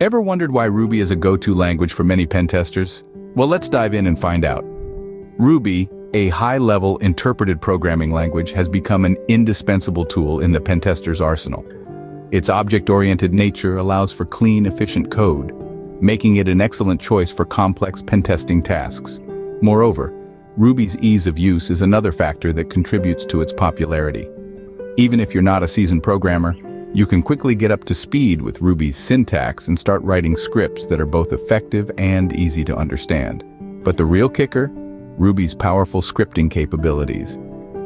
Ever wondered why Ruby is a go-to language for many pen testers? Well, let's dive in and find out. Ruby, a high-level interpreted programming language, has become an indispensable tool in the pen tester's arsenal. Its object-oriented nature allows for clean, efficient code, making it an excellent choice for complex pen testing tasks. Moreover, Ruby's ease of use is another factor that contributes to its popularity. Even if you're not a seasoned programmer, you can quickly get up to speed with Ruby's syntax and start writing scripts that are both effective and easy to understand. But the real kicker? Ruby's powerful scripting capabilities.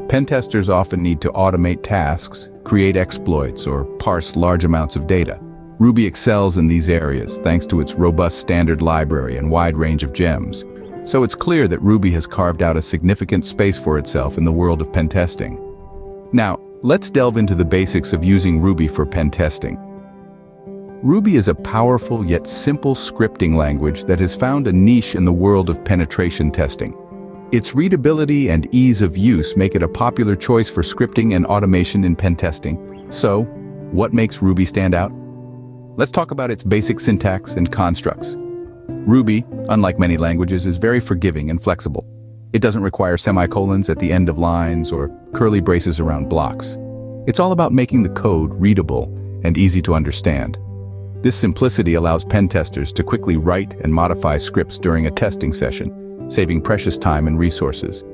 Pen testers often need to automate tasks, create exploits, or parse large amounts of data. Ruby excels in these areas thanks to its robust standard library and wide range of gems. So it's clear that Ruby has carved out a significant space for itself in the world of pen testing. Now, let's delve into the basics of using Ruby for pen testing. Ruby is a powerful yet simple scripting language that has found a niche in the world of penetration testing. Its readability and ease of use make it a popular choice for scripting and automation in pen testing. So, what makes Ruby stand out? Let's talk about its basic syntax and constructs. Ruby, unlike many languages, is very forgiving and flexible. It doesn't require semicolons at the end of lines or curly braces around blocks. It's all about making the code readable and easy to understand. This simplicity allows pen testers to quickly write and modify scripts during a testing session, saving precious time and resources.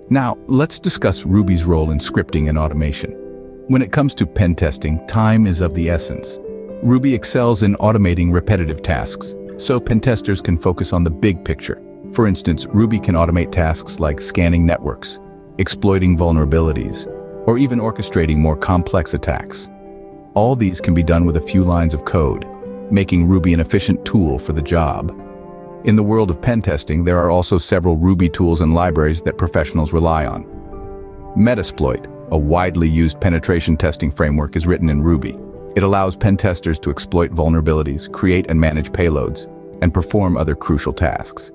Now, let's discuss Ruby's role in scripting and automation. When it comes to pen testing, time is of the essence. Ruby excels in automating repetitive tasks, so pen testers can focus on the big picture. For instance, Ruby can automate tasks like scanning networks, exploiting vulnerabilities, or even orchestrating more complex attacks. All these can be done with a few lines of code, making Ruby an efficient tool for the job. In the world of pen testing, there are also several Ruby tools and libraries that professionals rely on. Metasploit, a widely used penetration testing framework, is written in Ruby. It allows pen testers to exploit vulnerabilities, create and manage payloads, and perform other crucial tasks.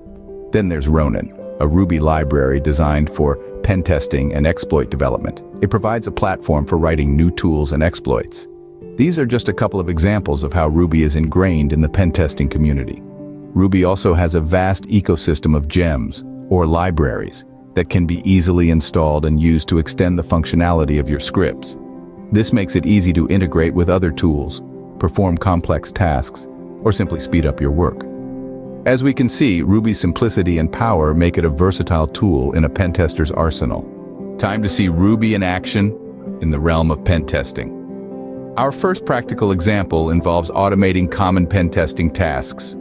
Then there's Ronin, a Ruby library designed for pen testing and exploit development. It provides a platform for writing new tools and exploits. These are just a couple of examples of how Ruby is ingrained in the pen testing community. Ruby also has a vast ecosystem of gems, or libraries, that can be easily installed and used to extend the functionality of your scripts. This makes it easy to integrate with other tools, perform complex tasks, or simply speed up your work. As we can see, Ruby's simplicity and power make it a versatile tool in a pen tester's arsenal. Time to see Ruby in action in the realm of pen testing. Our first practical example involves automating common pen testing tasks.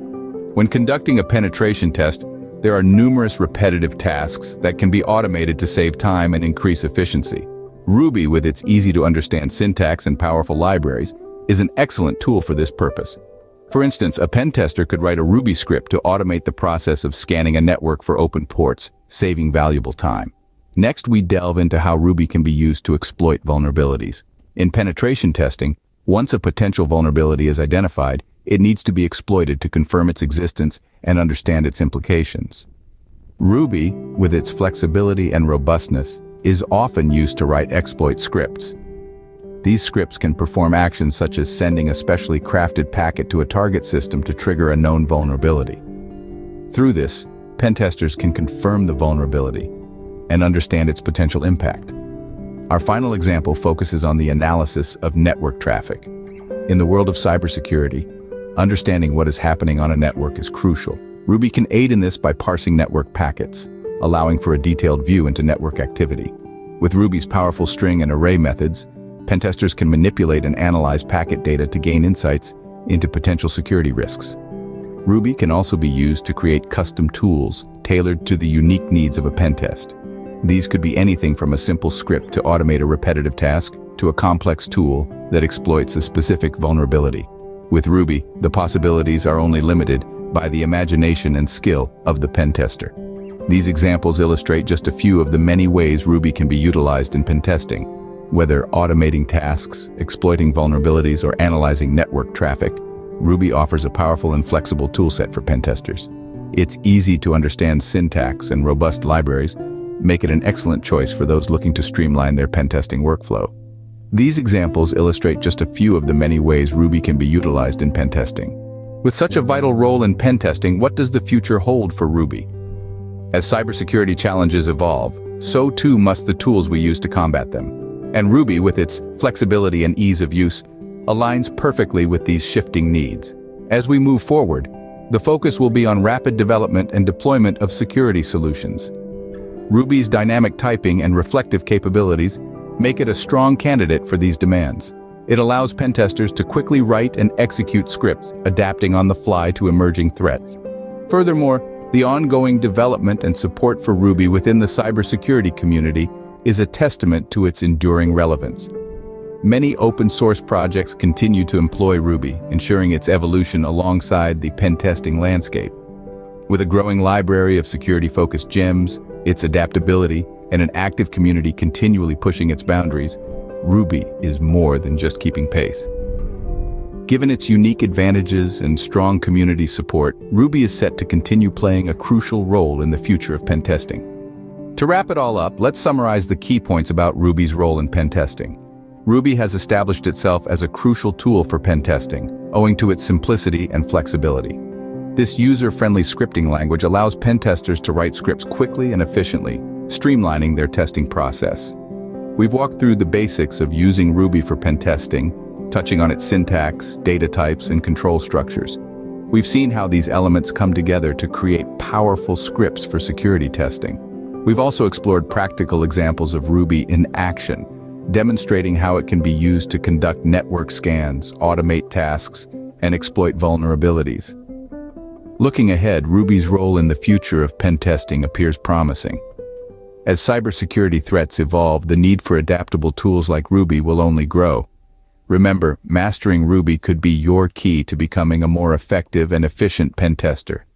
When conducting a penetration test, there are numerous repetitive tasks that can be automated to save time and increase efficiency. Ruby, with its easy-to-understand syntax and powerful libraries, is an excellent tool for this purpose. For instance, a pen tester could write a Ruby script to automate the process of scanning a network for open ports, saving valuable time. Next, we delve into how Ruby can be used to exploit vulnerabilities. In penetration testing, once a potential vulnerability is identified, it needs to be exploited to confirm its existence and understand its implications. Ruby, with its flexibility and robustness, is often used to write exploit scripts. These scripts can perform actions such as sending a specially crafted packet to a target system to trigger a known vulnerability. Through this, pen testers can confirm the vulnerability and understand its potential impact. Our final example focuses on the analysis of network traffic. In the world of cybersecurity, understanding what is happening on a network is crucial. Ruby can aid in this by parsing network packets, allowing for a detailed view into network activity. With Ruby's powerful string and array methods, pen testers can manipulate and analyze packet data to gain insights into potential security risks. Ruby can also be used to create custom tools tailored to the unique needs of a pen test. These could be anything from a simple script to automate a repetitive task to a complex tool that exploits a specific vulnerability. With Ruby, the possibilities are only limited by the imagination and skill of the pen tester. These examples illustrate just a few of the many ways Ruby can be utilized in pen testing. Whether automating tasks, exploiting vulnerabilities, or analyzing network traffic, Ruby offers a powerful and flexible toolset for pen testers. Its easy-to-understand syntax and robust libraries make it an excellent choice for those looking to streamline their pen testing workflow. These examples illustrate just a few of the many ways Ruby can be utilized in pen testing. With such a vital role in pen testing, what does the future hold for Ruby? As cybersecurity challenges evolve, so too must the tools we use to combat them. And Ruby, with its flexibility and ease of use, aligns perfectly with these shifting needs. As we move forward, the focus will be on rapid development and deployment of security solutions. Ruby's dynamic typing and reflective capabilities make it a strong candidate for these demands. It allows pen testers to quickly write and execute scripts, adapting on the fly to emerging threats. Furthermore, the ongoing development and support for Ruby within the cybersecurity community is a testament to its enduring relevance. Many open-source projects continue to employ Ruby, ensuring its evolution alongside the pen testing landscape. With a growing library of security-focused gems, its adaptability, and an active community continually pushing its boundaries, Ruby is more than just keeping pace. Given its unique advantages and strong community support, Ruby is set to continue playing a crucial role in the future of pen testing. To wrap it all up, let's summarize the key points about Ruby's role in pen testing. Ruby has established itself as a crucial tool for pen testing, owing to its simplicity and flexibility. This user-friendly scripting language allows pen testers to write scripts quickly and efficiently, streamlining their testing process. We've walked through the basics of using Ruby for pen testing, touching on its syntax, data types, and control structures. We've seen how these elements come together to create powerful scripts for security testing. We've also explored practical examples of Ruby in action, demonstrating how it can be used to conduct network scans, automate tasks, and exploit vulnerabilities. Looking ahead, Ruby's role in the future of pen testing appears promising. As cybersecurity threats evolve, the need for adaptable tools like Ruby will only grow. Remember, mastering Ruby could be your key to becoming a more effective and efficient pen tester.